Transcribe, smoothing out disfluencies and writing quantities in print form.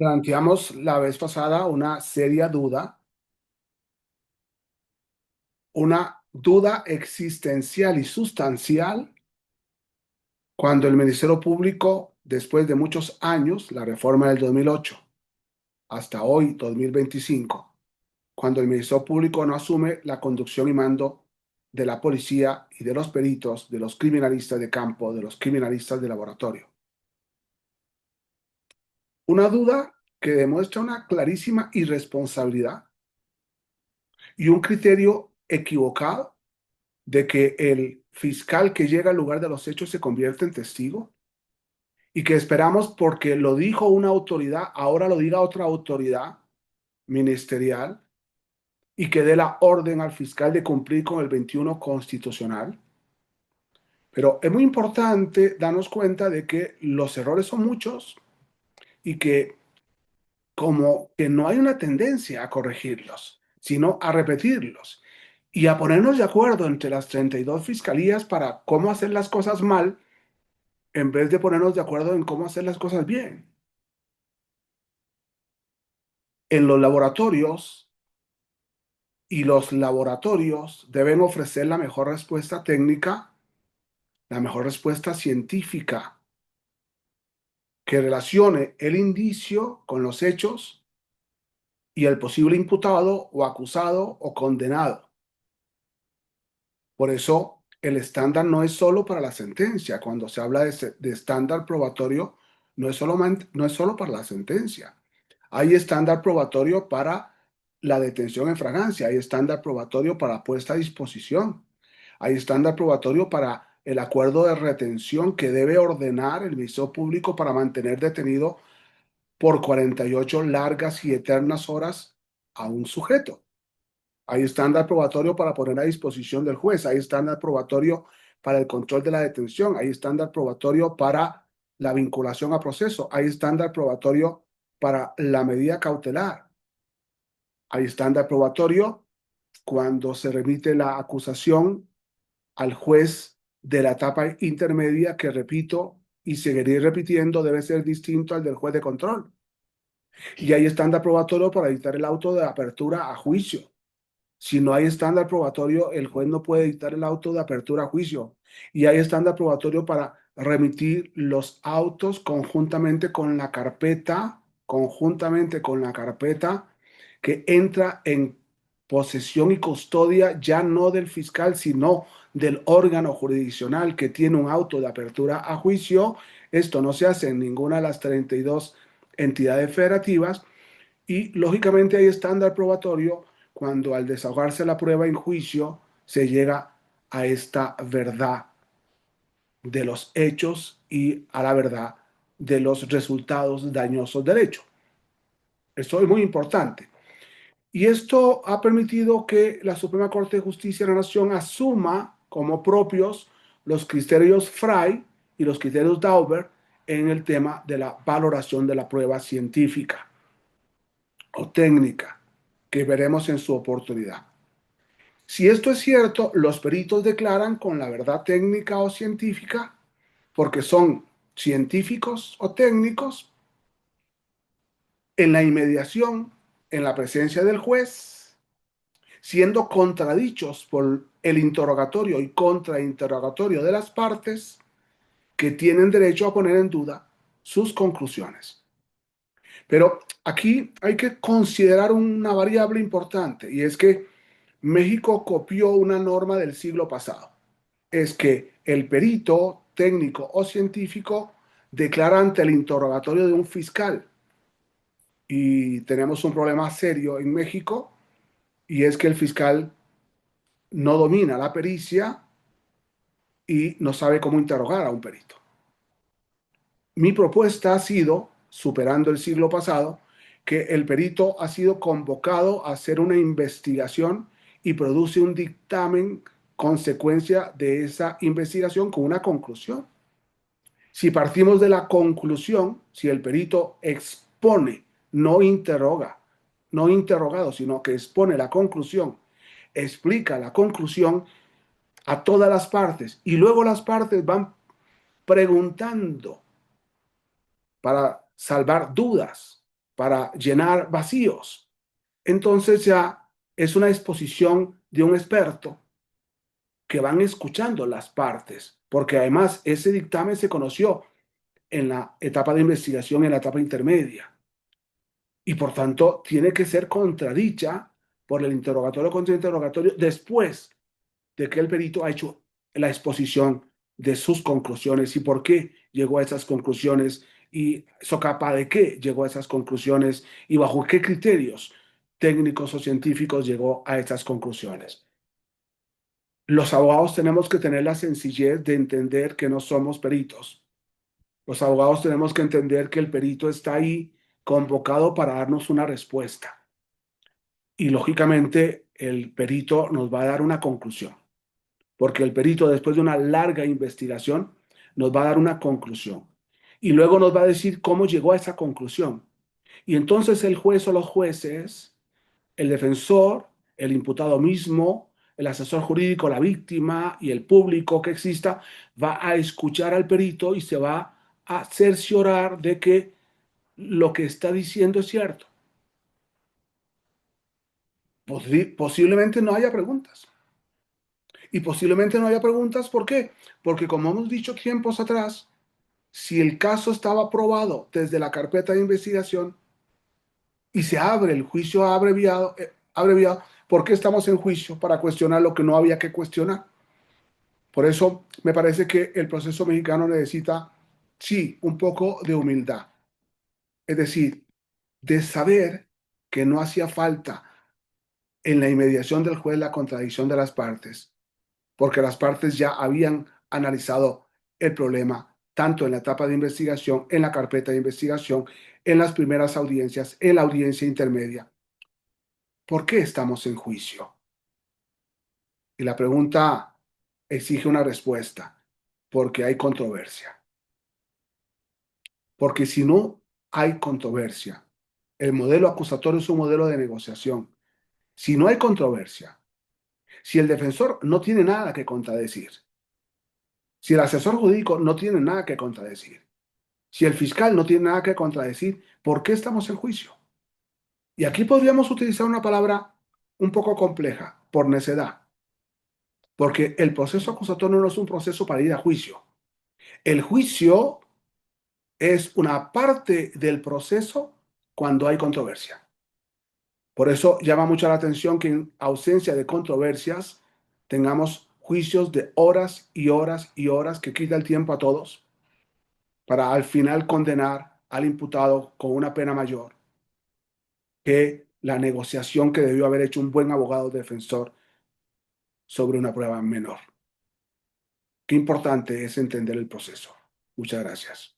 Planteamos la vez pasada una duda existencial y sustancial cuando el Ministerio Público, después de muchos años, la reforma del 2008, hasta hoy, 2025, cuando el Ministerio Público no asume la conducción y mando de la policía y de los peritos, de los criminalistas de campo, de los criminalistas de laboratorio. Una duda que demuestra una clarísima irresponsabilidad y un criterio equivocado de que el fiscal que llega al lugar de los hechos se convierte en testigo y que esperamos porque lo dijo una autoridad, ahora lo diga otra autoridad ministerial y que dé la orden al fiscal de cumplir con el 21 constitucional. Pero es muy importante darnos cuenta de que los errores son muchos y que como que no hay una tendencia a corregirlos, sino a repetirlos y a ponernos de acuerdo entre las 32 fiscalías para cómo hacer las cosas mal en vez de ponernos de acuerdo en cómo hacer las cosas bien. En los laboratorios y los laboratorios deben ofrecer la mejor respuesta técnica, la mejor respuesta científica que relacione el indicio con los hechos y el posible imputado o acusado o condenado. Por eso el estándar no es solo para la sentencia. Cuando se habla de estándar probatorio, no es solo para la sentencia. Hay estándar probatorio para la detención en fragancia, hay estándar probatorio para puesta a disposición, hay estándar probatorio para el acuerdo de retención que debe ordenar el Ministerio Público para mantener detenido por 48 largas y eternas horas a un sujeto. Hay estándar probatorio para poner a disposición del juez, hay estándar probatorio para el control de la detención, hay estándar probatorio para la vinculación a proceso, hay estándar probatorio para la medida cautelar, hay estándar probatorio cuando se remite la acusación al juez de la etapa intermedia que, repito, y seguiré repitiendo, debe ser distinto al del juez de control. Y hay estándar probatorio para dictar el auto de apertura a juicio. Si no hay estándar probatorio, el juez no puede dictar el auto de apertura a juicio. Y hay estándar probatorio para remitir los autos conjuntamente con la carpeta que entra en posesión y custodia ya no del fiscal, sino del órgano jurisdiccional que tiene un auto de apertura a juicio. Esto no se hace en ninguna de las 32 entidades federativas y lógicamente hay estándar probatorio cuando al desahogarse la prueba en juicio se llega a esta verdad de los hechos y a la verdad de los resultados dañosos del hecho. Esto es muy importante. Y esto ha permitido que la Suprema Corte de Justicia de la Nación asuma como propios los criterios Frey y los criterios Dauber en el tema de la valoración de la prueba científica o técnica que veremos en su oportunidad. Si esto es cierto, los peritos declaran con la verdad técnica o científica porque son científicos o técnicos en la inmediación, en la presencia del juez, siendo contradichos por el interrogatorio y contrainterrogatorio de las partes que tienen derecho a poner en duda sus conclusiones. Pero aquí hay que considerar una variable importante y es que México copió una norma del siglo pasado. Es que el perito técnico o científico declara ante el interrogatorio de un fiscal. Y tenemos un problema serio en México y es que el fiscal no domina la pericia y no sabe cómo interrogar a un perito. Mi propuesta ha sido, superando el siglo pasado, que el perito ha sido convocado a hacer una investigación y produce un dictamen consecuencia de esa investigación con una conclusión. Si partimos de la conclusión, si el perito expone, no interroga, no interrogado, sino que expone la conclusión, explica la conclusión a todas las partes y luego las partes van preguntando para salvar dudas, para llenar vacíos. Entonces ya es una exposición de un experto que van escuchando las partes, porque además ese dictamen se conoció en la etapa de investigación, en la etapa intermedia, y por tanto tiene que ser contradicha por el interrogatorio contra interrogatorio después de que el perito ha hecho la exposición de sus conclusiones y por qué llegó a esas conclusiones y socapa de qué llegó a esas conclusiones y bajo qué criterios técnicos o científicos llegó a esas conclusiones. Los abogados tenemos que tener la sencillez de entender que no somos peritos. Los abogados tenemos que entender que el perito está ahí convocado para darnos una respuesta. Y lógicamente el perito nos va a dar una conclusión, porque el perito después de una larga investigación nos va a dar una conclusión. Y luego nos va a decir cómo llegó a esa conclusión. Y entonces el juez o los jueces, el defensor, el imputado mismo, el asesor jurídico, la víctima y el público que exista, va a escuchar al perito y se va a cerciorar de que lo que está diciendo es cierto. Posiblemente no haya preguntas. Y posiblemente no haya preguntas, ¿por qué? Porque como hemos dicho tiempos atrás, si el caso estaba aprobado desde la carpeta de investigación y se abre el juicio abreviado, ¿por qué estamos en juicio? Para cuestionar lo que no había que cuestionar. Por eso me parece que el proceso mexicano necesita, sí, un poco de humildad. Es decir, de saber que no hacía falta en la inmediación del juez la contradicción de las partes, porque las partes ya habían analizado el problema tanto en la etapa de investigación, en la carpeta de investigación, en las primeras audiencias, en la audiencia intermedia. ¿Por qué estamos en juicio? Y la pregunta exige una respuesta, porque hay controversia. Porque si no hay controversia, el modelo acusatorio es un modelo de negociación. Si no hay controversia, si el defensor no tiene nada que contradecir, si el asesor jurídico no tiene nada que contradecir, si el fiscal no tiene nada que contradecir, ¿por qué estamos en juicio? Y aquí podríamos utilizar una palabra un poco compleja, por necedad, porque el proceso acusatorio no es un proceso para ir a juicio. El juicio es una parte del proceso cuando hay controversia. Por eso llama mucho la atención que en ausencia de controversias tengamos juicios de horas y horas y horas que quita el tiempo a todos para al final condenar al imputado con una pena mayor que la negociación que debió haber hecho un buen abogado defensor sobre una prueba menor. Qué importante es entender el proceso. Muchas gracias.